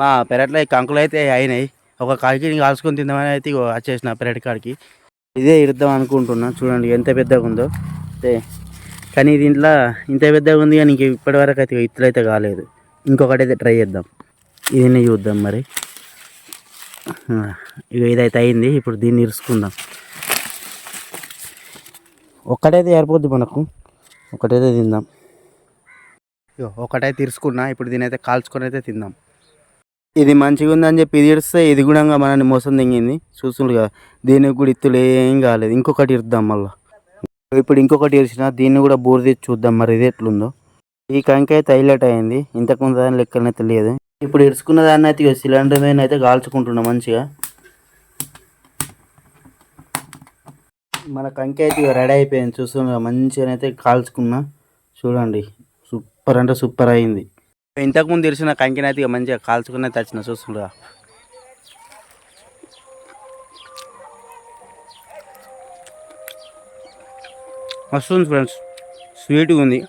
మా పెరట్లో ఈ కంకులు అయితే అయినాయి. ఒక కాడికి కాల్చుకొని తిందామని అయితే వచ్చేసిన పెరటి కాడికి. ఇదే ఇద్దాం అనుకుంటున్నా. చూడండి ఎంత పెద్దగా ఉందో. కానీ దీంట్లో ఇంత పెద్దగా ఉంది కానీ ఇంక ఇప్పటివరకు అయితే ఇట్లయితే కాలేదు. ఇంకొకటి అయితే ట్రై చేద్దాం. దీన్ని చూద్దాం మరి. ఇక ఇదైతే అయింది. ఇప్పుడు దీన్ని ఇరుసుకుందాం. ఒక్కటైతే సరిపోద్ది మనకు. ఒకటైతే తిందాం. ఒకటైతే ఇరుసుకున్నా. ఇప్పుడు దీని అయితే కాల్చుకొని అయితే తిందాం. ఇది మంచిగా ఉందని చెప్పి ఇది ఇడిస్తే ఇది కూడా మనల్ని మోసం దింగింది. చూస్తుండ్రు కదా, దీనికి కూడా ఇత్తులు ఏం కాలేదు. ఇంకొకటి ఇరుద్దాం మళ్ళీ. ఇప్పుడు ఇంకొకటి ఇరిచిన దీన్ని కూడా బూరు చూద్దాం మరి ఇది ఎట్లుందో. ఈ కంకి అయితే హైలైట్ అయింది. ఇంతకుముందు దాని లెక్కనే తెలియదు. ఇప్పుడు ఇరుచుకున్న దాన్ని అయితే సిలిండర్ మీద అయితే కాల్చుకుంటున్నాం మంచిగా. మన కంకి అయితే రెడీ అయిపోయింది. చూస్తున్నా మంచిగా అయితే కాల్చుకున్నా. చూడండి సూపర్ అంటే సూపర్ అయింది. ఇంతకుముందు ఇరిచిన కంకిని అయితే మంచిగా కాల్చుకునే తెచ్చిన. చూస్తుండగా వస్తుంది ఫ్రెండ్స్, స్వీట్గా ఉంది.